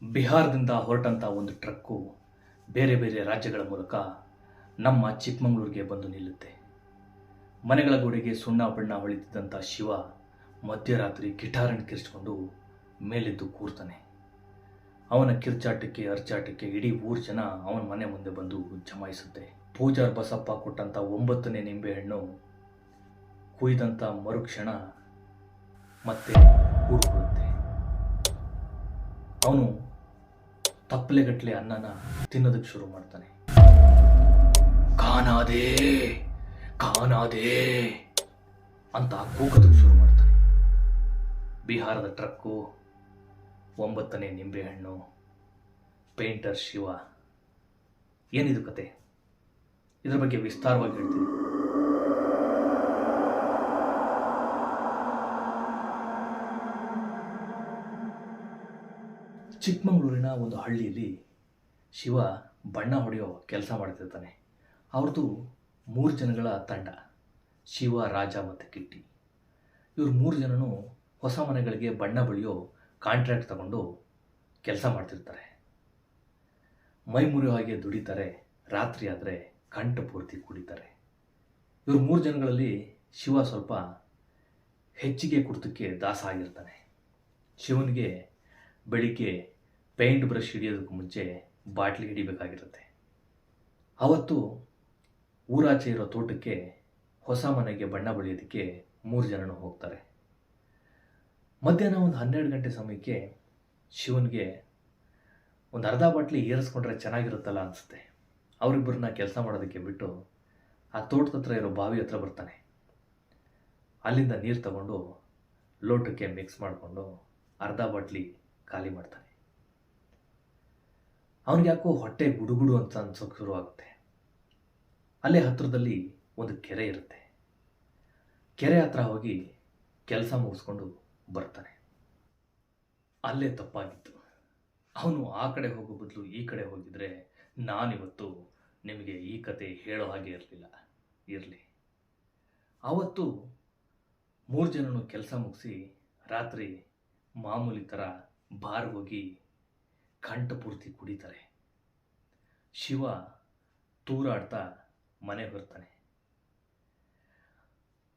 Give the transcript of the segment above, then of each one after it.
ಬಿಹಾರದಿಂದ ಹೊರಟಂಥ ಒಂದು ಟ್ರಕ್ಕು ಬೇರೆ ಬೇರೆ ರಾಜ್ಯಗಳ ಮೂಲಕ ನಮ್ಮ ಚಿಕ್ಕಮಗಳೂರಿಗೆ ಬಂದು ನಿಲ್ಲುತ್ತೆ. ಮನೆಗಳ ಗೋಡೆಗೆ ಸುಣ್ಣ ಬಣ್ಣ ಹೊಳಿತಿದ್ದಂಥ ಶಿವ ಮಧ್ಯರಾತ್ರಿ ಗಿಟಾರನ್ನು ಕಿರ್ಚ್ಕೊಂಡು ಮೇಲೆದ್ದು ಕೂರ್ತಾನೆ. ಅವನ ಕಿರ್ಚಾಟಕ್ಕೆ ಅರ್ಚಾಟಕ್ಕೆ ಇಡೀ ಊರು ಜನ ಅವನ ಮನೆ ಮುಂದೆ ಬಂದು ಜಮಾಯಿಸುತ್ತೆ. ಪೂಜಾರ್ ಬಸಪ್ಪ ಕೊಟ್ಟಂಥ 9ನೇ ನಿಂಬೆಹಣ್ಣು ಕುಯ್ದಂಥ ಮರುಕ್ಷಣ ಮತ್ತೆ ಕೂಡ್ಕೊಳ್ಳುತ್ತೆ. ಅವನು ತಪ್ಪಲೆಗಟ್ಟಲೆ ಅನ್ನನ ತಿನ್ನೋದಕ್ಕೆ ಶುರು ಮಾಡ್ತಾನೆ. ಖಾನಾದೇ ಖಾನಾದೇ ಅಂತ ಕೂಗೋದಕ್ಕೆ ಶುರು ಮಾಡ್ತಾನೆ. ಬಿಹಾರದ ಟ್ರಕ್ಕು, 9ನೇ ನಿಂಬೆಹಣ್ಣು, ಪೇಂಟರ್ ಶಿವ. ಏನಿದು ಕತೆ? ಇದರ ಬಗ್ಗೆ ವಿಸ್ತಾರವಾಗಿ ಹೇಳ್ತೀನಿ. ಚಿಕ್ಕಮಗಳೂರಿನ ಒಂದು ಹಳ್ಳಿಯಲ್ಲಿ ಶಿವ ಬಣ್ಣ ಹೊಡೆಯೋ ಕೆಲಸ ಮಾಡ್ತಿರ್ತಾನೆ. ಅವ್ರದ್ದು 3 ಜನಗಳ ತಂಡ, ಶಿವ, ರಾಜ ಮತ್ತು ಕಿಟ್ಟಿ. ಇವರು 3 ಜನನು ಹೊಸ ಮನೆಗಳಿಗೆ ಬಣ್ಣ ಬಳಿಯೋ ಕಾಂಟ್ರಾಕ್ಟ್ ತಗೊಂಡು ಕೆಲಸ ಮಾಡ್ತಿರ್ತಾರೆ. ಮೈ ಮುರಿಯೋ ಹಾಗೆ ದುಡಿತಾರೆ. ರಾತ್ರಿ ಆದರೆ ಕಂಠ ಪೂರ್ತಿ ಕುಡಿತಾರೆ. ಇವರು 3 ಜನಗಳಲ್ಲಿ ಶಿವ ಸ್ವಲ್ಪ ಹೆಚ್ಚಿಗೆ ಕುಡಿತಕ್ಕೆ ದಾಸ ಆಗಿರ್ತಾನೆ. ಶಿವನಿಗೆ ಬೆಳಿಗ್ಗೆ ಪೇಂಟ್ ಬ್ರಷ್ ಹಿಡಿಯೋದಕ್ಕೆ ಮುಂಚೆ ಬಾಟ್ಲಿ ಹಿಡಿಬೇಕಾಗಿರುತ್ತೆ. ಅವತ್ತು ಊರಾಚೆ ಇರೋ ತೋಟಕ್ಕೆ ಹೊಸ ಮನೆಗೆ ಬಣ್ಣ ಬಳಿಯೋದಕ್ಕೆ 3 ಜನನು ಹೋಗ್ತಾರೆ. ಮಧ್ಯಾಹ್ನ ಒಂದು 12 ಗಂಟೆ ಸಮಯಕ್ಕೆ ಶಿವನಿಗೆ ಒಂದು ಅರ್ಧ ಬಾಟ್ಲಿ ಏರಿಸ್ಕೊಂಡ್ರೆ ಚೆನ್ನಾಗಿರುತ್ತಲ್ಲ ಅನಿಸುತ್ತೆ. ಅವರಿಬ್ಬರನ್ನ ಕೆಲಸ ಮಾಡೋದಕ್ಕೆ ಬಿಟ್ಟು ಆ ತೋಟದ ಹತ್ರ ಇರೋ ಬಾವಿ ಹತ್ರ ಬರ್ತಾನೆ. ಅಲ್ಲಿಂದ ನೀರು ತಗೊಂಡು ಲೋಟಕ್ಕೆ ಮಿಕ್ಸ್ ಮಾಡಿಕೊಂಡು ಅರ್ಧ ಬಾಟ್ಲಿ ಖಾಲಿ ಮಾಡ್ತಾನೆ. ಅವನಿಗೆ ಯಾಕೋ ಹೊಟ್ಟೆ ಗುಡುಗುಡು ಅಂತ ಅನ್ಸೋಕೆ ಶುರುವಾಗುತ್ತೆ. ಅಲ್ಲೇ ಹತ್ತಿರದಲ್ಲಿ ಒಂದು ಕೆರೆ ಇರುತ್ತೆ. ಕೆರೆ ಹತ್ರ ಹೋಗಿ ಕೆಲಸ ಮುಗಿಸ್ಕೊಂಡು ಬರ್ತಾನೆ. ಅಲ್ಲೇ ತಪ್ಪಾಗಿತ್ತು. ಅವನು ಆ ಕಡೆ ಹೋಗೋ ಬದಲು ಈ ಕಡೆ ಹೋಗಿದ್ರೆ ನಾನಿವತ್ತು ನಿಮಗೆ ಈ ಕತೆ ಹೇಳೋ ಹಾಗೆ ಇರಲಿ. ಆವತ್ತು 3 ಜನನು ಕೆಲಸ ಮುಗಿಸಿ ರಾತ್ರಿ ಮಾಮೂಲಿ ಥರ ಬಾರ್ಗೆ ಹೋಗಿ ಕಂಠ ಪೂರ್ತಿ ಕುಡಿತಾರೆ. ಶಿವ ತೂರಾಡ್ತಾ ಮನೆಗೆ ಬರ್ತಾನೆ.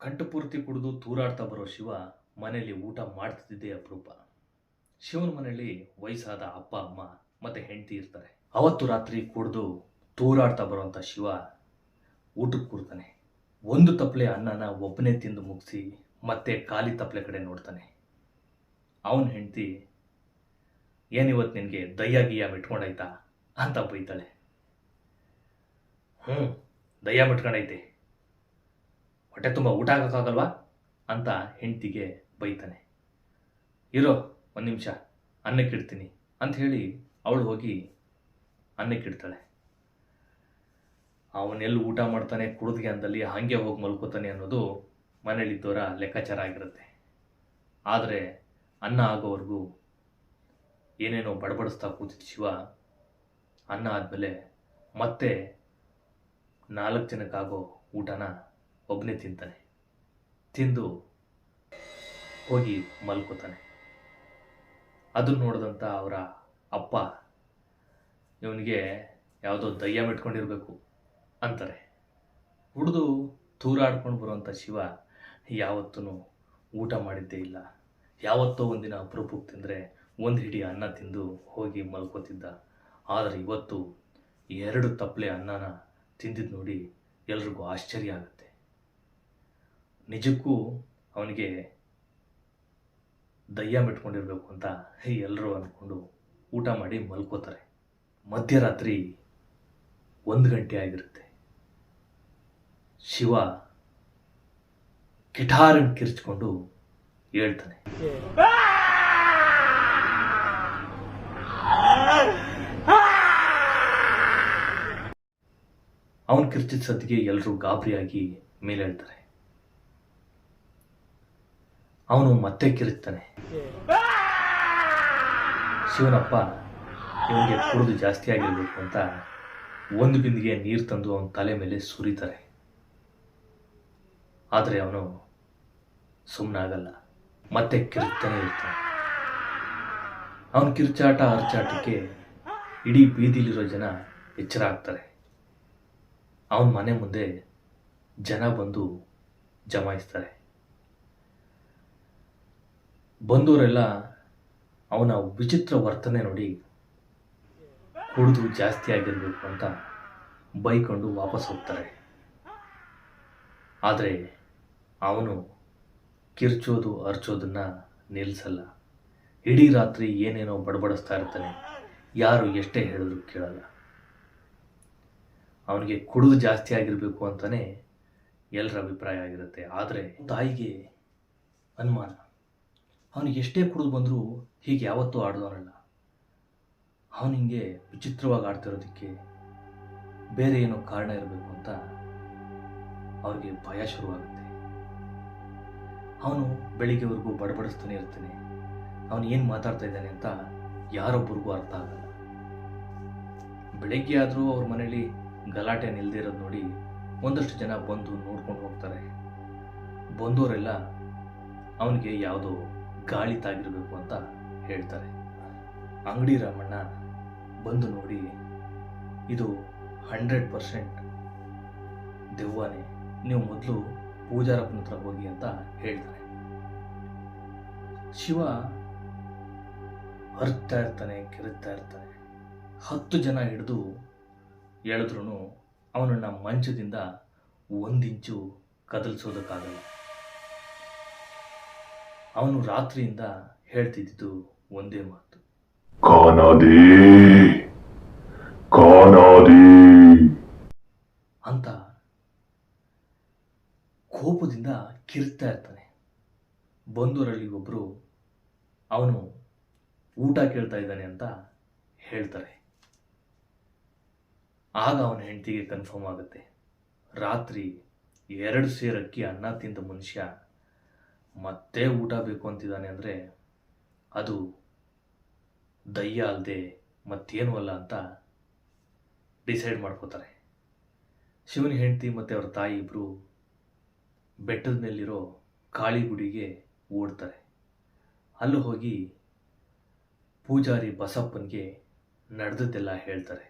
ಕಂಠ ಪೂರ್ತಿ ಕುಡಿದು ತೂರಾಡ್ತಾ ಬರೋ ಶಿವ ಮನೆಯಲ್ಲಿ ಊಟ ಮಾಡ್ತಿದ್ದೇ ಅಪರೂಪ. ಶಿವನ ಮನೆಯಲ್ಲಿ ವಯಸ್ಸಾದ ಅಪ್ಪ, ಅಮ್ಮ ಮತ್ತು ಹೆಂಡತಿ ಇರ್ತಾರೆ. ಅವತ್ತು ರಾತ್ರಿ ಕುಡಿದು ತೂರಾಡ್ತಾ ಬರೋಂಥ ಶಿವ ಊಟಕ್ಕೆ ಕೂರ್ತಾನೆ. ಒಂದು ತಪ್ಪಲೆ ಅನ್ನನ ಒಬ್ಬನೇ ತಿಂದು ಮುಗಿಸಿ ಮತ್ತೆ ಖಾಲಿ ತಪ್ಪಲೆ ಕಡೆ ನೋಡ್ತಾನೆ. ಅವನ ಹೆಂಡತಿ, ಏನಿವತ್ತು ನಿನಗೆ ದಯ್ಯ ಗಿಯ್ಯ ಮಿಟ್ಕೊಂಡಾಯ್ತಾ ಅಂತ ಬೈತಾಳೆ. ದಯ್ಯ ಮಿಟ್ಕೊಂಡೈತೆ, ಹೊಟ್ಟೆ ತುಂಬ ಊಟ ಹಾಕೋಕ್ಕಾಗಲ್ವಾ ಅಂತ ಹೆಂಡತಿಗೆ ಬೈತಾನೆ. ಇರೋ 1 ನಿಮಿಷ ಅನ್ನಕ್ಕಿಡ್ತೀನಿ ಅಂತ ಹೇಳಿ ಅವಳು ಹೋಗಿ ಅನ್ನಕ್ಕಿಡ್ತಾಳೆ. ಅವನೆಲ್ಲಿ ಊಟ ಮಾಡ್ತಾನೆ ಕುಡಿದ್ಗೆ ಅಂದಲ್ಲಿ ಹಾಗೆ ಹೋಗಿ ಮಲ್ಕೋತಾನೆ ಅನ್ನೋದು ಮನೇಲಿದ್ದವರ ಲೆಕ್ಕಾಚಾರ ಆಗಿರುತ್ತೆ. ಆದರೆ ಅನ್ನ ಆಗೋವರೆಗೂ ಏನೇನೋ ಬಡಬಡಿಸ್ತಾ ಕೂತಿದ್ದ ಶಿವ ಅನ್ನ ಆದಮೇಲೆ ಮತ್ತೆ 4 ಜನಕ್ಕಾಗೋ ಊಟನ ಒಬ್ಬನೇ ತಿಂತಾನೆ. ತಿಂದು ಹೋಗಿ ಮಲ್ಕೋತಾನೆ. ಅದನ್ನು ನೋಡಿದಂಥ ಅವರ ಅಪ್ಪ, ಇವನಿಗೆ ಯಾವುದೋ ದಯ್ಯ ಮೆಟ್ಕೊಂಡಿರಬೇಕು ಅಂತಾರೆ. ಹುಡಿದು ತೂರಾಡ್ಕೊಂಡು ಬರುವಂಥ ಶಿವ ಯಾವತ್ತೂ ಊಟ ಮಾಡಿದ್ದೇ ಇಲ್ಲ. ಯಾವತ್ತೋ ಒಂದಿನ ಅಪರೂಪಕ್ಕೆ ತಿಂದರೆ 1 ಹಿಡಿ ಅನ್ನ ತಿಂದು ಹೋಗಿ ಮಲ್ಕೋತಿದ್ದ. ಆದರೆ ಇವತ್ತು 2 ತಪ್ಪಲೆ ಅನ್ನನ ತಿಂದಿದ್ದು ನೋಡಿ ಎಲ್ರಿಗೂ ಆಶ್ಚರ್ಯ ಆಗುತ್ತೆ. ನಿಜಕ್ಕೂ ಅವನಿಗೆ ದಯ್ಯ ಮೆಟ್ಕೊಂಡಿರ್ಬೇಕು ಅಂತ ಎಲ್ಲರೂ ಅಂದ್ಕೊಂಡು ಊಟ ಮಾಡಿ ಮಲ್ಕೋತಾರೆ. ಮಧ್ಯರಾತ್ರಿ 1 ಗಂಟೆ ಆಗಿರುತ್ತೆ. ಶಿವ ಗಿಟಾರನ್ನು ಕಿರ್ಚ್ಕೊಂಡು ಹೇಳ್ತಾನೆ. ಅವನು ಕಿರ್ಚಿದ ಸದ್ದಿಗೆ ಎಲ್ಲರೂ ಗಾಬರಿಯಾಗಿ ಮೇಲೆ ಹೇಳ್ತಾರೆ. ಅವನು ಮತ್ತೆ ಕಿರ್ಚ್ತಾನೆ. ಶಿವನಪ್ಪ ಇವನಿಗೆ ಕುಡಿದು ಜಾಸ್ತಿ ಆಗಿರಬೇಕು ಅಂತ 1 ಬಿಂದಿಗೆ ನೀರು ತಂದು ಅವನ ತಲೆ ಮೇಲೆ ಸುರಿತಾರೆ. ಆದರೆ ಅವನು ಸುಮ್ಮನಾಗಲ್ಲ, ಮತ್ತೆ ಕಿರ್ಚ್ತಾನೆ ಇರ್ತಾನೆ. ಅವನ ಕಿರ್ಚಾಟ ಅರ್ಚಾಟಕ್ಕೆ ಇಡೀ ಬೀದಿಲಿರೋ ಜನ ಎಚ್ಚರ ಆಗ್ತಾರೆ. ಅವನ ಮನೆ ಮುಂದೆ ಜನ ಬಂದು ಜಮಾಯಿಸ್ತಾರೆ. ಬಂದವರೆಲ್ಲ ಅವನ ವಿಚಿತ್ರ ವರ್ತನೆ ನೋಡಿ ಕುಡಿದು ಜಾಸ್ತಿ ಆಗಿರಬೇಕು ಅಂತ ಬೈಕೊಂಡು ವಾಪಸ್ ಹೋಗ್ತಾರೆ. ಆದರೆ ಅವನು ಕಿರ್ಚೋದು ಅರ್ಚೋದನ್ನು ನಿಲ್ಲಿಸಲ್ಲ. ಇಡೀ ರಾತ್ರಿ ಏನೇನೋ ಬಡಬಡಿಸ್ತಾ ಇರ್ತಾನೆ. ಯಾರು ಎಷ್ಟೇ ಹೇಳಿದ್ರು ಕೇಳಲ್ಲ. ಅವನಿಗೆ ಕುಡಿದು ಜಾಸ್ತಿ ಆಗಿರಬೇಕು ಅಂತಲೇ ಎಲ್ಲರ ಅಭಿಪ್ರಾಯ ಆಗಿರುತ್ತೆ. ಆದರೆ ತಾಯಿಗೆ ಅನುಮಾನ, ಅವನಿಗೆ ಎಷ್ಟೇ ಕುಡಿದು ಬಂದರೂ ಹೀಗೆ ಯಾವತ್ತೂ ಆಡೋನಲ್ಲ. ಅವನು ಹಿಂಗೆ ವಿಚಿತ್ರವಾಗಿ ಆಡ್ತಿರೋದಕ್ಕೆ ಬೇರೆ ಏನೋ ಕಾರಣ ಇರಬೇಕು ಅಂತ ಅವ್ರಿಗೆ ಭಯ ಶುರುವಾಗುತ್ತೆ. ಅವನು ಬೆಳಿಗ್ಗೆವರೆಗೂ ಬಡಬಡಿಸ್ತಾನೆ ಇರ್ತಾನೆ. ಅವನು ಏನು ಮಾತಾಡ್ತಾ ಇದ್ದಾನೆ ಅಂತ ಯಾರೊಬ್ಬರಿಗೂ ಅರ್ಥ ಆಗಲ್ಲ. ಬೆಳಗ್ಗೆ ಆದರೂ ಅವ್ರ ಮನೇಲಿ ಗಲಾಟೆ ನಿಲ್ಲದೆ ಇರೋದು ನೋಡಿ ಒಂದಷ್ಟು ಜನ ಬಂದು ನೋಡ್ಕೊಂಡು ಹೋಗ್ತಾರೆ. ಬಂದವರೆಲ್ಲ ಅವನಿಗೆ ಯಾವುದೋ ಗಾಳಿ ತಾಗಿರಬೇಕು ಅಂತ ಹೇಳ್ತಾರೆ. ಅಂಗಡಿ ರಾಮಣ್ಣ ಬಂದು ನೋಡಿ ಇದು 100% ದೆವ್ವನೇ, ನೀವು ಮೊದಲು ಪೂಜಾರಪ್ಪನ ಹತ್ರ ಹೋಗಿ ಅಂತ ಹೇಳ್ತಾರೆ. ಶಿವ ಅರ್ತಾ ಇರ್ತಾನೆ, ಕೆರುತ್ತಾ ಇರ್ತಾನೆ. 10 ಜನ ಹಿಡಿದು ಎಳೆದ್ರೂ ಅವನನ್ನು ಮಂಚದಿಂದ 1 ಇಂಚು ಕದಲಿಸೋದಕ್ಕಾಗಲ್ಲ. ಅವನು ರಾತ್ರಿಯಿಂದ ಹೇಳ್ತಿದ್ದು ಒಂದೇ ಮಾತು, ಕಾನಾದಿ ಕಾನಾದಿ ಅಂತ ಕೋಪದಿಂದ ಕಿರ್ತಾ ಇರ್ತಾನೆ. ಬಂದವರಲ್ಲಿ ಒಬ್ಬರು ಅವನು ಊಟ ಕೇಳ್ತಾ ಇದ್ದಾನೆ ಅಂತ ಹೇಳ್ತಾರೆ. ಆಗ ಅವನ ಹೆಂಡತಿಗೆ ಕನ್ಫರ್ಮ್ ಆಗುತ್ತೆ, ರಾತ್ರಿ 2 ಸೇರು ಅಕ್ಕಿ ಅನ್ನ ತಿಂದ ಮನುಷ್ಯ ಮತ್ತೆ ಊಟ ಬೇಕು ಅಂತಿದ್ದಾನೆ ಅಂದರೆ ಅದು ದಯ್ಯ ಅಲ್ಲದೆ ಮತ್ತೇನೂ ಅಲ್ಲ ಅಂತ ಡಿಸೈಡ್ ಮಾಡ್ಕೋತಾರೆ. ಶಿವನ ಹೆಂಡತಿ ಮತ್ತು ಅವ್ರ ತಾಯಿ ಇಬ್ಬರು ಬೆಟ್ಟದ ಮೇಲಿರೋ ಕಾಳಿ ಗುಡಿಗೆ ಓಡ್ತಾರೆ. ಅಲ್ಲೂ ಹೋಗಿ ಪೂಜಾರಿ ಬಸಪ್ಪನಿಗೆ ನಡೆದದ್ದೆಲ್ಲ ಹೇಳ್ತಾರೆ.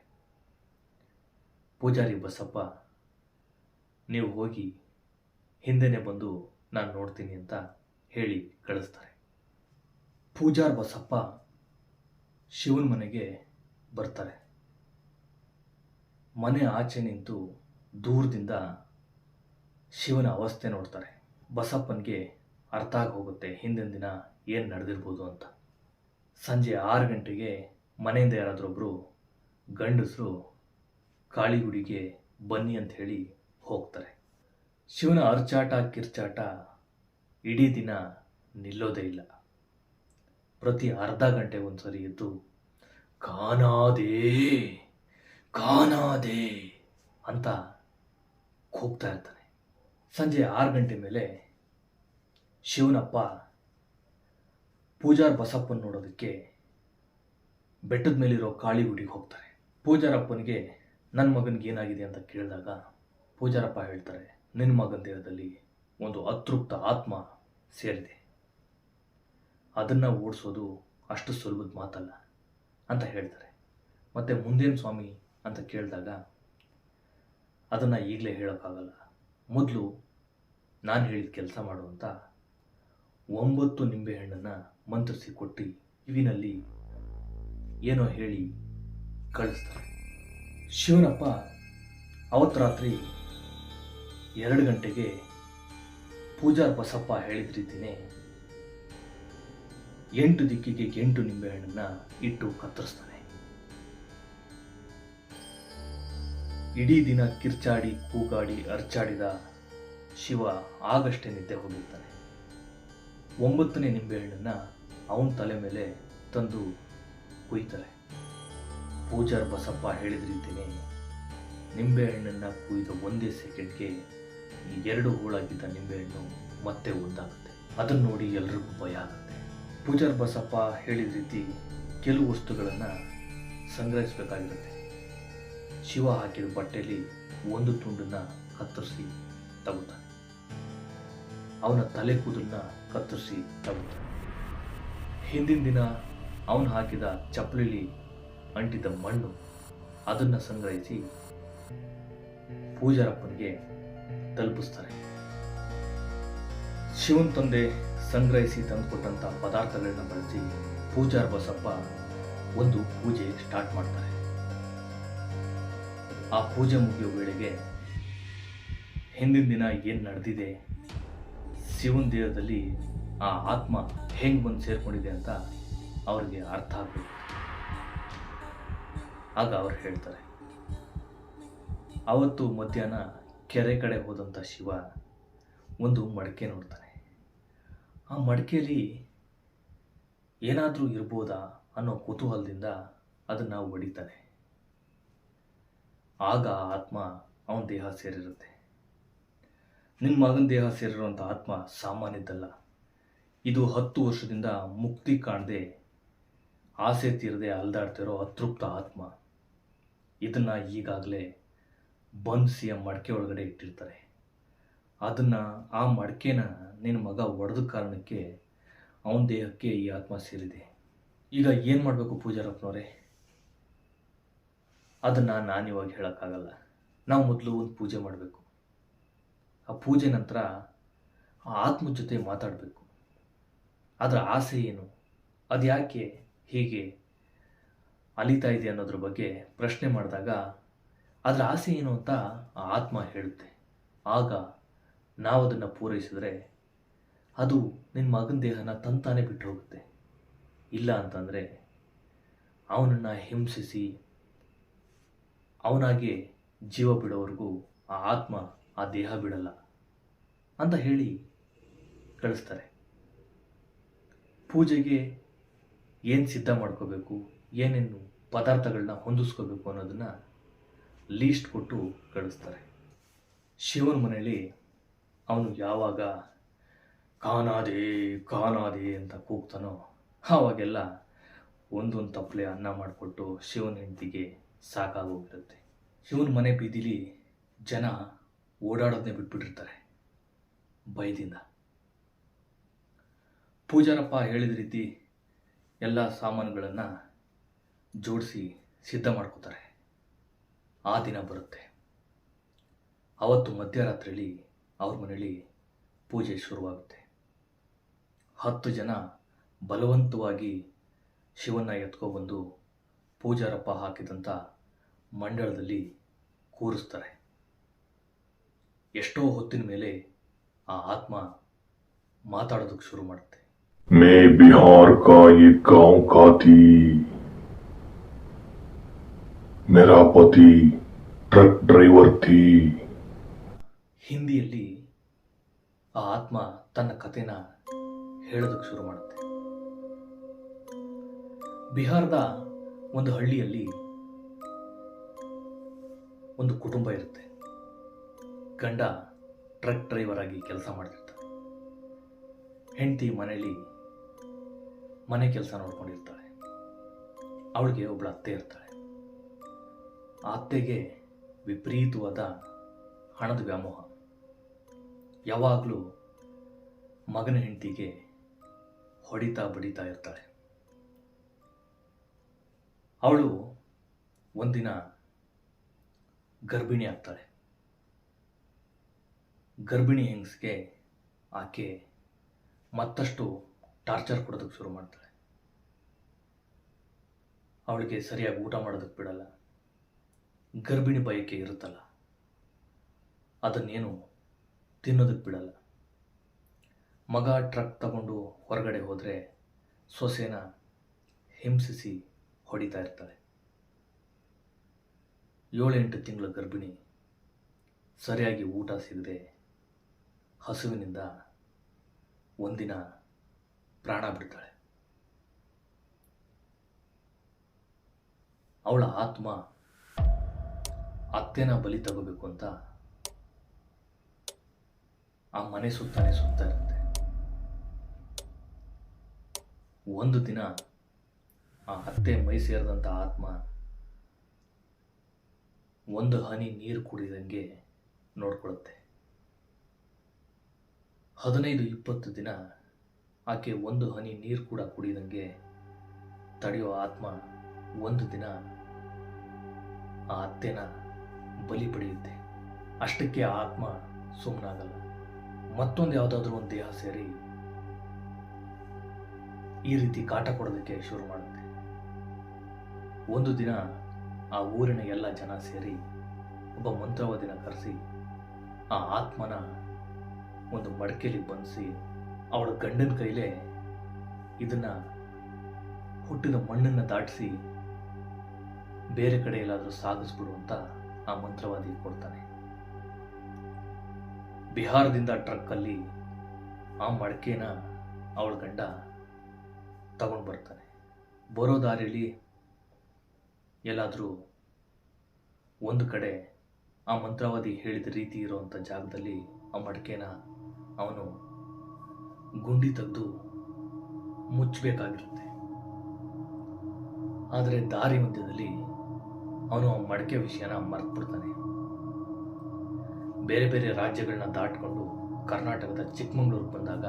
ಪೂಜಾರಿ ಬಸಪ್ಪ, ನೀವು ಹೋಗಿ ಹಿಂದೆನೇ ಬಂದು ನಾನು ನೋಡ್ತೀನಿ ಅಂತ ಹೇಳಿ ಕಳಿಸ್ತಾರೆ. ಪೂಜಾರ್ ಬಸಪ್ಪ ಶಿವನ ಮನೆಗೆ ಬರ್ತಾರೆ. ಮನೆ ಆಚೆ ನಿಂತು ದೂರದಿಂದ ಶಿವನ ಅವಸ್ಥೆ ನೋಡ್ತಾರೆ. ಬಸಪ್ಪನಿಗೆ ಅರ್ಥ ಆಗಿ ಹೋಗುತ್ತೆ ಹಿಂದಿನ ದಿನ ಏನು ನಡೆದಿರ್ಬೋದು ಅಂತ. ಸಂಜೆ 6 ಗಂಟೆಗೆ ಮನೆಯಿಂದ ಯಾರಾದ್ರೊಬ್ಬರು ಗಂಡಸರು ಕಾಳಿಗುಡಿಗೆ ಬನ್ನಿ ಅಂತ ಹೇಳಿ ಹೋಗ್ತಾರೆ. ಶಿವನ ಅರ್ಚಾಟ ಕಿರ್ಚಾಟ ಇಡೀ ದಿನ ನಿಲ್ಲೋದೇ ಇಲ್ಲ. ಪ್ರತಿ ಅರ್ಧ ಗಂಟೆ ಒಂದ್ಸರಿ ಎದ್ದು ಕಾನಾದೇ ಕಾನಾದೇ ಅಂತ ಕೂಗ್ತಾ ಇರ್ತಾನೆ. ಸಂಜೆ 6 ಗಂಟೆ ಮೇಲೆ ಶಿವನಪ್ಪ ಪೂಜಾರ್ ಬಸಪ್ಪನ ನೋಡೋದಕ್ಕೆ ಬೆಟ್ಟದ ಮೇಲಿರೋ ಕಾಳಿಗುಡಿಗೆ ಹೋಗ್ತಾರೆ. ಪೂಜಾರಪ್ಪನಿಗೆ ನನ್ನ ಮಗನಿಗೆ ಏನಾಗಿದೆ ಅಂತ ಕೇಳಿದಾಗ ಪೂಜಾರಪ್ಪ ಹೇಳ್ತಾರೆ, ನಿನ್ನ ಮಗನ ದೇಹದಲ್ಲಿ ಒಂದು ಅತೃಪ್ತ ಆತ್ಮ ಸೇರಿದೆ, ಅದನ್ನು ಓಡಿಸೋದು ಅಷ್ಟು ಸುಲಭದ ಮಾತಲ್ಲ ಅಂತ ಹೇಳ್ತಾರೆ. ಮತ್ತು ಮುಂದೇನು ಸ್ವಾಮಿ ಅಂತ ಕೇಳಿದಾಗ ಅದನ್ನು ಈಗಲೇ ಹೇಳೋಕ್ಕಾಗಲ್ಲ, ಮೊದಲು ನಾನು ಹೇಳಿದ ಕೆಲಸ ಮಾಡು ಅಂತ 9 ನಿಂಬೆಹಣ್ಣನ್ನು ಮಂತ್ರಿಸಿ ಕೊಟ್ಟು ಕಿವಿನಲ್ಲಿ ಏನೋ ಹೇಳಿ ಕಳಿಸ್ತಾರೆ. ಶಿವನಪ್ಪ ಅವತ್ತು ರಾತ್ರಿ 2 ಗಂಟೆಗೆ ಪೂಜಾರ್ ಬಸಪ್ಪ ಹೇಳಿದ ರೀತಿಯೇ 8 ದಿಕ್ಕಿಗೆ 8 ನಿಂಬೆಹಣ್ಣನ್ನು ಇಟ್ಟು ಕತ್ತರಿಸ್ತಾನೆ. ಇಡೀ ದಿನ ಕಿರ್ಚಾಡಿ ಕೂಗಾಡಿ ಅರ್ಚಾಡಿದ ಶಿವ ಆಗಷ್ಟೇ ನಿದ್ದೆ ಹೋಗಿರ್ತಾನೆ. 9ನೇ ನಿಂಬೆಹಣ್ಣನ್ನು ಅವನ ತಲೆ ಮೇಲೆ ತಂದು ಕುಯ್ತಾರೆ. ಪೂಜಾರ್ ಬಸಪ್ಪ ಹೇಳಿದ ರೀತಿಯೇ ನಿಂಬೆಹಣ್ಣನ್ನು ಕುಯ್ದ 1 ಸೆಕೆಂಡ್ಗೆ 2 ಹೂಳಾಗಿದ್ದ ನಿಂಬೆಹಣ್ಣು ಮತ್ತೆ ಒಂದಾಗುತ್ತೆ. ಅದನ್ನು ನೋಡಿ ಎಲ್ರಿಗೂ ಭಯ ಆಗುತ್ತೆ. ಪೂಜಾರ್ ಬಸಪ್ಪ ಹೇಳಿದ ರೀತಿ ಕೆಲವು ವಸ್ತುಗಳನ್ನು ಸಂಗ್ರಹಿಸಬೇಕಾಗಿರುತ್ತೆ. ಶಿವ ಹಾಕಿದ ಬಟ್ಟೆಯಲ್ಲಿ 1 ತುಂಡನ್ನು ಕತ್ತರಿಸಿ ತಗೋತಾನೆ. ಅವನ ತಲೆ ಕೂದಲನ್ನ ಕತ್ತರಿಸಿ ತಗೋತಾನೆ. ಹಿಂದಿನ ದಿನ ಅವನು ಹಾಕಿದ ಚಪ್ಪಲಿಲಿ ಅಂಟಿದ ಮಣ್ಣು ಅದನ್ನು ಸಂಗ್ರಹಿಸಿ ಪೂಜಾರಪ್ಪನಿಗೆ ತಲುಪಿಸ್ತಾರೆ. ಶಿವನ ತಂದೆ ಸಂಗ್ರಹಿಸಿ ತಂದುಕೊಟ್ಟಂಥ ಪದಾರ್ಥಗಳನ್ನ ಬಳಸಿ ಪೂಜಾರ ಬಸಪ್ಪ ಒಂದು ಪೂಜೆ ಸ್ಟಾರ್ಟ್ ಮಾಡ್ತಾರೆ. ಆ ಪೂಜೆ ಮುಗಿಯೋ ವೇಳೆಗೆ ಹಿಂದಿನ ದಿನ ಏನು ನಡೆದಿದೆ, ಶಿವನ ದೇಹದಲ್ಲಿ ಆ ಆತ್ಮ ಹೆಂಗೆ ಬಂದು ಸೇರ್ಕೊಂಡಿದೆ ಅಂತ ಅವ್ರಿಗೆ ಅರ್ಥ ಆಗಬೇಕು. ಆಗ ಅವ್ರು ಹೇಳ್ತಾರೆ, ಅವತ್ತು ಮಧ್ಯಾಹ್ನ ಕೆರೆ ಕಡೆ ಹೋದಂಥ ಶಿವ ಒಂದು ಮಡಕೆ ನೋಡ್ತಾನೆ. ಆ ಮಡಕೆಯಲ್ಲಿ ಏನಾದರೂ ಇರ್ಬೋದಾ ಅನ್ನೋ ಕುತೂಹಲದಿಂದ ಅದನ್ನು ಹೊಡಿತಾನೆ. ಆಗ ಆತ್ಮ ಅವನ ದೇಹ ಸೇರಿರುತ್ತೆ. ನಿನ್ನ ಮಗನ ದೇಹ ಸೇರಿರುವಂಥ ಆತ್ಮ ಸಾಮಾನ್ಯದ್ದಲ್ಲ. ಇದು 10 ವರ್ಷದಿಂದ ಮುಕ್ತಿ ಕಾಣದೆ ಆಸೆ ತೀರದೆ ಅಲ್ದಾಡ್ತಿರೋ ಅತೃಪ್ತ ಆತ್ಮ. ಇದನ್ನು ಈಗಾಗಲೇ ಬಂಧಿಸಿ ಆ ಮಡಕೆ ಒಳಗಡೆ ಇಟ್ಟಿರ್ತಾರೆ. ಆ ಮಡಕೆನ ನಿನ್ನ ಮಗ ಒಡೆದ ಕಾರಣಕ್ಕೆ ಅವನ ದೇಹಕ್ಕೆ ಈ ಆತ್ಮ ಸೇರಿದೆ. ಈಗ ಏನು ಮಾಡಬೇಕು ಪೂಜಾರಪ್ಪನವರೇ? ಅದನ್ನು ನಾನಿವಾಗ ಹೇಳೋಕ್ಕಾಗಲ್ಲ. ನಾವು ಮೊದಲು ಒಂದು ಪೂಜೆ ಮಾಡಬೇಕು. ಆ ಪೂಜೆ ನಂತರ ಆ ಆತ್ಮ ಜೊತೆ ಮಾತಾಡಬೇಕು. ಅದರ ಆಸೆ ಏನು, ಅದು ಯಾಕೆ ಹೀಗೆ ಅಲಿತಾ ಇದೆ ಅನ್ನೋದ್ರ ಬಗ್ಗೆ ಪ್ರಶ್ನೆ ಮಾಡಿದಾಗ ಅದರ ಆಸೆ ಏನು ಅಂತ ಆ ಆತ್ಮ ಹೇಳುತ್ತೆ. ಆಗ ನಾವು ಅದನ್ನು ಪೂರೈಸಿದ್ರೆ ಅದು ನಿನ್ನ ಮಗನ ದೇಹನ ತಂತಾನೆ ಬಿಟ್ಟು ಹೋಗುತ್ತೆ. ಇಲ್ಲ ಅಂತಂದರೆ ಅವನನ್ನು ಹಿಂಸಿಸಿ ಅವನಾಗೆ ಜೀವ ಬಿಡೋವರೆಗೂ ಆ ಆತ್ಮ ಆ ದೇಹ ಬಿಡಲ್ಲ ಅಂತ ಹೇಳಿ ಕಳಿಸ್ತಾರೆ. ಪೂಜೆಗೆ ಏನು ಸಿದ್ಧ ಮಾಡ್ಕೋಬೇಕು, ಏನೇನು ಪದಾರ್ಥಗಳನ್ನ ಹೊಂದಿಸ್ಕೋಬೇಕು ಅನ್ನೋದನ್ನು ಲೀಸ್ಟ್ ಕೊಟ್ಟು ಕಳಿಸ್ತಾರೆ. ಶಿವನ ಮನೆಯಲ್ಲಿ ಅವನು ಯಾವಾಗ ಕಾನಾದೆ ಕಾನಾದೆ ಅಂತ ಕೂಗ್ತಾನೋ ಆವಾಗೆಲ್ಲ ಒಂದೊಂದು ತಪ್ಪಲೆ ಅನ್ನ ಮಾಡಿಕೊಟ್ಟು ಶಿವನ ಹೆಂಡತಿಗೆ ಸಾಕಾಗೋಗಿರುತ್ತೆ. ಶಿವನ ಮನೆ ಬೀದಿಲಿ ಜನ ಓಡಾಡೋದನ್ನೇ ಬಿಟ್ಬಿಟ್ಟಿರ್ತಾರೆ ಭಯದಿಂದ. ಪೂಜಾರಪ್ಪ ಹೇಳಿದ ರೀತಿ ಎಲ್ಲ ಸಾಮಾನುಗಳನ್ನು ಜೋಡಿಸಿ ಸಿದ್ಧ ಮಾಡ್ಕೋತಾರೆ. ಆ ದಿನ ಬರುತ್ತೆ. ಅವತ್ತು ಮಧ್ಯರಾತ್ರಿಯಲ್ಲಿ ಅವ್ರ ಮನೆಯಲ್ಲಿ ಪೂಜೆ ಶುರುವಾಗುತ್ತೆ. 10 ಜನ ಬಲವಂತವಾಗಿ ಶಿವನ್ನ ಎತ್ಕೊಬಂದು ಪೂಜಾರಪ್ಪ ಹಾಕಿದಂಥ ಮಂಡಳದಲ್ಲಿ ಕೂರಿಸ್ತಾರೆ. ಎಷ್ಟೋ ಹೊತ್ತಿನ ಮೇಲೆ ಆ ಆತ್ಮ ಮಾತಾಡೋದಕ್ಕೆ ಶುರು ಮಾಡುತ್ತೆ. मैं बिहार का एक गांव का थी। मेरा पति ट्रक ड्राइवर थी। ಹಿಂದಿಯಲ್ಲಿ ಆ ಆತ್ಮ ತನ್ನ ಕಥೆನ ಹೇಳೋದಕ್ಕೆ ಶುರು ಮಾಡುತ್ತೆ. ಬಿಹಾರದ ಒಂದು ಹಳ್ಳಿಯಲ್ಲಿ ಒಂದು ಕುಟುಂಬ ಇರುತ್ತೆ. ಗಂಡ ಟ್ರಕ್ ಡ್ರೈವರ್ ಆಗಿ ಕೆಲಸ ಮಾಡ್ತಿರ್ತಾನೆ. ಹೆಂಡತಿ ಮನೆಯಲ್ಲಿ ಮನೆ ಕೆಲಸ ನೋಡ್ಕೊಂಡಿರ್ತಾಳೆ. ಅವಳಿಗೆ ಒಬ್ಬಳು ಅತ್ತೆ ಇರ್ತಾಳೆ. ಆ ಅತ್ತೆಗೆ ವಿಪರೀತವಾದ ಹಣದ ವ್ಯಾಮೋಹ. ಯಾವಾಗಲೂ ಮಗನ ಹೆಂಡತಿಗೆ ಹೊಡಿತಾ ಬಡಿತಾ ಇರ್ತಾಳೆ. ಅವಳು ಒಂದಿನ ಗರ್ಭಿಣಿ ಆಗ್ತಾಳೆ. ಗರ್ಭಿಣಿ ಹೆಂಗಸಿಗೆ ಆಕೆ ಮತ್ತಷ್ಟು ಟಾರ್ಚರ್ ಕೊಡೋದಕ್ಕೆ ಶುರು ಮಾಡ್ತಾಳೆ. ಅವಳಿಗೆ ಸರಿಯಾಗಿ ಊಟ ಮಾಡೋದಕ್ಕೆ ಬಿಡಲ್ಲ. ಗರ್ಭಿಣಿ ಬಯಕೆ ಇರುತ್ತಲ್ಲ, ಅದನ್ನೇನು ತಿನ್ನೋದಕ್ಕೆ ಬಿಡಲ್ಲ. ಮಗ ಟ್ರಕ್ ತಗೊಂಡು ಹೊರಗಡೆ ಹೋದರೆ ಸೊಸೆನ ಹಿಂಸಿಸಿ ಹೊಡಿತಾ ಇರ್ತಾಳೆ. 7-8 ತಿಂಗಳ ಗರ್ಭಿಣಿ ಸರಿಯಾಗಿ ಊಟ ಸಿಗದೆ ಹಸುವಿನಿಂದ ಒಂದಿನ ಪ್ರಾಣ ಬಿಡ್ತಾಳೆ. ಅವಳ ಆತ್ಮ ಅತ್ತೆನ ಬಲಿ ತಗೋಬೇಕು ಅಂತ ಆ ಮನೆ ಸುತ್ತಾನೆ ಸುತ್ತಾ ಇರುತ್ತೆ. ಒಂದು ದಿನ ಆ ಅತ್ತೆ ಮೈ ಸೇರಿದಂಥ ಆತ್ಮ ಒಂದು ಹನಿ ನೀರು ಕುಡಿದಂಗೆ ನೋಡ್ಕೊಳ್ಳುತ್ತೆ. 15-20 ದಿನ ಆಕೆ ಒಂದು ಹನಿ ನೀರು ಕೂಡ ಕುಡಿದಂಗೆ ತಡೆಯೋ ಆತ್ಮ ಒಂದು ದಿನ ಆ ಅತ್ತೆನ ಬಲಿ ಪಡೆಯುತ್ತೆ. ಅಷ್ಟಕ್ಕೆ ಆ ಆತ್ಮ ಸುಮ್ಮನಾಗಲ್ಲ. ಮತ್ತೊಂದು ಯಾವುದಾದ್ರೂ ಒಂದು ದೇಹ ಸೇರಿ ಈ ರೀತಿ ಕಾಟ ಕೊಡೋದಕ್ಕೆ ಶುರು ಮಾಡುತ್ತೆ. ಒಂದು ದಿನ ಆ ಊರಿನ ಎಲ್ಲ ಜನ ಸೇರಿ ಒಬ್ಬ ಮಂತ್ರವಾದಿನ ಕರೆಸಿ ಆ ಆತ್ಮನ ಒಂದು ಮಡಕೆಯಲ್ಲಿ ಬಂಧಿಸಿ ಅವಳ ಗಂಡನ ಕೈಲೇ ಇದನ್ನ ಹುಟ್ಟಿದ ಮಣ್ಣನ್ನು ದಾಟಿಸಿ ಬೇರೆ ಕಡೆ ಎಲ್ಲಾದರೂ ಸಾಗಿಸ್ಬಿಡು ಅಂತ ಆ ಮಂತ್ರವಾದಿ ಕೊಡ್ತಾನೆ. ಬಿಹಾರದಿಂದ ಟ್ರಕ್ಕಲ್ಲಿ ಆ ಮಡಕೆನ ಅವಳ ಗಂಡ ತಗೊಂಡು ಬರ್ತಾನೆ. ಬರೋ ದಾರಿಯಲ್ಲಿ ಎಲ್ಲಾದರೂ ಒಂದು ಕಡೆ ಆ ಮಂತ್ರವಾದಿ ಹೇಳಿದ ರೀತಿ ಇರುವಂಥ ಜಾಗದಲ್ಲಿ ಆ ಮಡಕೆನ ಅವನು ಗುಂಡಿ ತೆಗೆದು ಮುಚ್ಚಬೇಕಾಗಿರುತ್ತೆ. ಆದರೆ ದಾರಿ ಮಧ್ಯದಲ್ಲಿ ಅವನು ಆ ಮಡಕೆ ವಿಷಯನ ಮರೆತುಬಿಡ್ತಾನೆ. ಬೇರೆ ಬೇರೆ ರಾಜ್ಯಗಳನ್ನ ದಾಟಿಕೊಂಡು ಕರ್ನಾಟಕದ ಚಿಕ್ಕಮಗಳೂರಿಗೆ ಬಂದಾಗ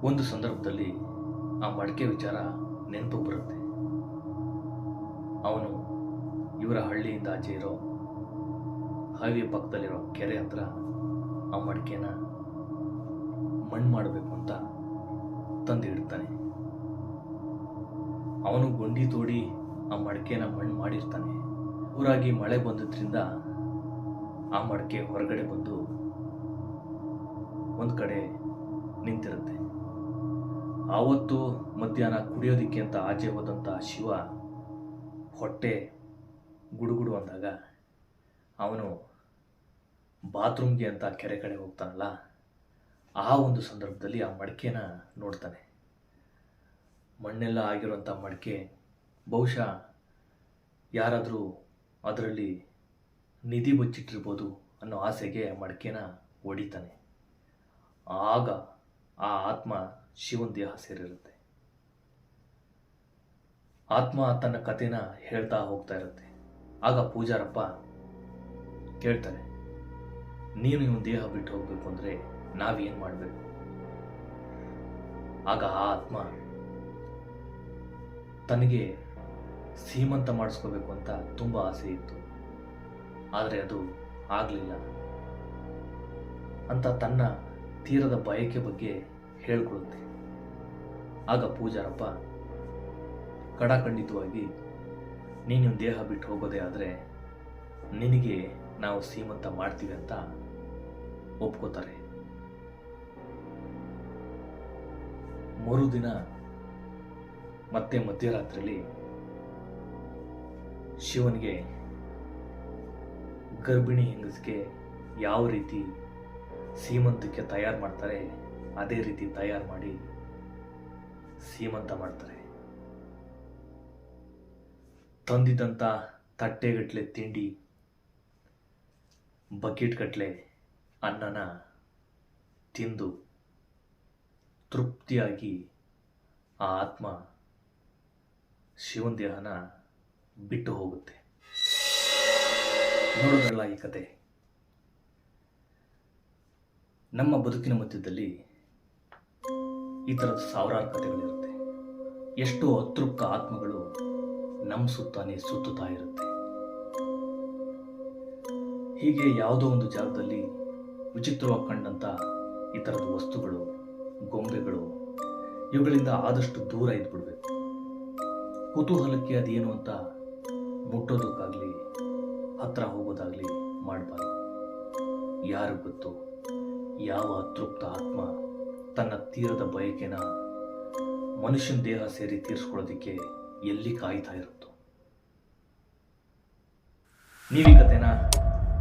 ಒಂದು ಸಂದರ್ಭದಲ್ಲಿ ಆ ಮಡಕೆ ವಿಚಾರ ನೆನಪು ಬರುತ್ತೆ. ಅವನು ಇವರ ಹಳ್ಳಿಯಿಂದ ಆಚೆ ಇರೋ ಹೈವೇ ಪಕ್ಕದಲ್ಲಿರೋ ಕೆರೆ ಹತ್ರ ಆ ಮಡಕೆನ ಮಣ್ಣು ಮಾಡಬೇಕು ಅಂತ ತಂದು ಇಡ್ತಾನೆ. ಅವನು ಗುಂಡಿ ತೋಡಿ ಆ ಮಡಕೆನ ಮಣ್ಣು ಮಾಡಿರ್ತಾನೆ. ಊರಾಗಿ ಮಳೆ ಬಂದಿದ್ರಿಂದ ಆ ಮಡಕೆ ಹೊರಗಡೆ ಬಂದು ಒಂದು ಕಡೆ ನಿಂತಿರುತ್ತೆ. ಆವತ್ತು ಮಧ್ಯಾಹ್ನ ಕುಡಿಯೋದಿಕ್ಕೆ ಅಂತ ಆಚೆ ಹೋದಂಥ ಶಿವ ಹೊಟ್ಟೆ ಗುಡುಗುಡು ಅಂದಾಗ ಅವನು ಬಾತ್ರೂಮ್ಗೆ ಅಂತ ಕೆರೆ ಕಡೆ ಹೋಗ್ತಾನಲ್ಲ, ಆ ಒಂದು ಸಂದರ್ಭದಲ್ಲಿ ಆ ಮಡಕೆನ ನೋಡ್ತಾನೆ. ಮಣ್ಣೆಲ್ಲ ಆಗಿರುವಂಥ ಮಡಕೆ ಬಹುಶಃ ಯಾರಾದರೂ ಅದರಲ್ಲಿ ನಿಧಿ ಬಚ್ಚಿಟ್ಟಿರ್ಬೋದು ಅನ್ನೋ ಆಸೆಗೆ ಮಡಕೆನ ಹೊಡಿತಾನೆ. ಆಗ ಆ ಆತ್ಮ ಶಿವನ ದೇಹ ಸೇರಿರುತ್ತೆ. ಆತ್ಮ ತನ್ನ ಕಥೆನ ಹೇಳ್ತಾ ಹೋಗ್ತಾ ಇರುತ್ತೆ. ಆಗ ಪೂಜಾರಪ್ಪ ಕೇಳ್ತಾರೆ, ನೀನು ಇವನ ದೇಹ ಬಿಟ್ಟು ಹೋಗ್ಬೇಕು ಅಂದರೆ ನಾವೇನು ಮಾಡಬೇಕು? ಆಗ ಆ ಆತ್ಮ ತನಗೆ ಸೀಮಂತ ಮಾಡಿಸ್ಕೋಬೇಕು ಅಂತ ತುಂಬ ಆಸೆ ಇತ್ತು, ಆದರೆ ಅದು ಆಗಲಿಲ್ಲ ಅಂತ ತನ್ನ ತೀರದ ಬಯಕೆ ಬಗ್ಗೆ ಹೇಳ್ಕೊಳುತ್ತೆ. ಆಗ ಪೂಜಾರಪ್ಪ ಕಡಾಖಂಡಿತವಾಗಿ ನೀನು ದೇಹ ಬಿಟ್ಟು ಹೋಗೋದೇ ಆದರೆ ನಿನಗೆ ನಾವು ಸೀಮಂತ ಮಾಡ್ತೀವಿ ಅಂತ ಒಪ್ಕೋತಾರೆ. ಮರುದಿನ ಮತ್ತೆ ಮಧ್ಯರಾತ್ರಿಯಲ್ಲಿ ಶಿವನಿಗೆ ಗರ್ಭಿಣಿ ಹೆಂಗಸಿಗೆ ಯಾವ ರೀತಿ ಸೀಮಂತಕ್ಕೆ ತಯಾರು ಮಾಡ್ತಾರೆ ಅದೇ ರೀತಿ ತಯಾರು ಮಾಡಿ ಸೀಮಂತ ಮಾಡ್ತಾರೆ. ತಂದಿದ್ದಂಥ ತಟ್ಟೆಗಟ್ಟಲೆ ತಿಂಡಿ, ಬಕೆಟ್ ಗಟ್ಟಲೆ ಅನ್ನನ ತಿಂದು ತೃಪ್ತಿಯಾಗಿ ಆ ಆತ್ಮ ಶಿವನ ದೇಹನ ಬಿಟ್ಟು ಹೋಗುತ್ತೆ. ನೋಡೋದ್ರಲ್ಲ ಈ ಕತೆ. ನಮ್ಮ ಬದುಕಿನ ಮಧ್ಯದಲ್ಲಿ ಈ ಥರದ ಸಾವಿರಾರು ಕಥೆಗಳಿರುತ್ತೆ. ಎಷ್ಟೋ ಅತೃಪ್ತ ಆತ್ಮಗಳು ನಮ್ಮ ಸುತ್ತಾನೆ ಸುತ್ತುತ್ತಾ ಇರುತ್ತೆ. ಹೀಗೆ ಯಾವುದೋ ಒಂದು ಜಾಗದಲ್ಲಿ ವಿಚಿತ್ರವಾಗಿ ಕಂಡಂಥ ಈ ಥರದ ವಸ್ತುಗಳು, ಗೊಂಬೆಗಳು, ಇವುಗಳಿಂದ ಆದಷ್ಟು ದೂರ ಇದ್ಬಿಡ್ಬೇಕು. ಕುತೂಹಲಕ್ಕೆ ಅದೇನು ಅಂತ ಮುಟ್ಟೋದಕ್ಕಾಗಲಿ ಹತ್ರ ಹೋಗೋದಾಗಲಿ ಮಾಡಬಾರ್ದು. ಯಾರು ಗೊತ್ತು ಯಾವ ಅತೃಪ್ತ ಆತ್ಮ ತನ್ನ ತೀರದ ಬಯಕೆನ ಮನುಷ್ಯನ ದೇಹ ಸೇರಿ ತೀರಿಸ್ಕೊಳ್ಳೋದಕ್ಕೆ ಎಲ್ಲಿ ಕಾಯ್ತಾ ಇರುತ್ತೋ. ನೀವು ಈ ಕಥೆನ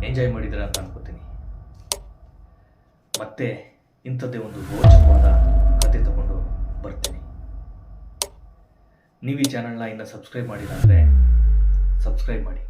ಎಂಜಾಯ್ ಮಾಡಿದ್ದೀರಾ ಅಂತ ಅನ್ಕೋತೀನಿ. ಮತ್ತೆ ಇಂಥದ್ದೇ ಒಂದು ರೋಚಕವಾದ ಕತೆ ತಗೊಂಡು ಬರ್ತೀನಿ. ನೀವು ಈ ಚಾನಲ್ನ ಇನ್ನೂ ಸಬ್ಸ್ಕ್ರೈಬ್ ಮಾಡಿಲ್ಲ ಅಂದರೆ ಸಬ್ಸ್ಕ್ರೈಬ್ ಮಾಡಿ.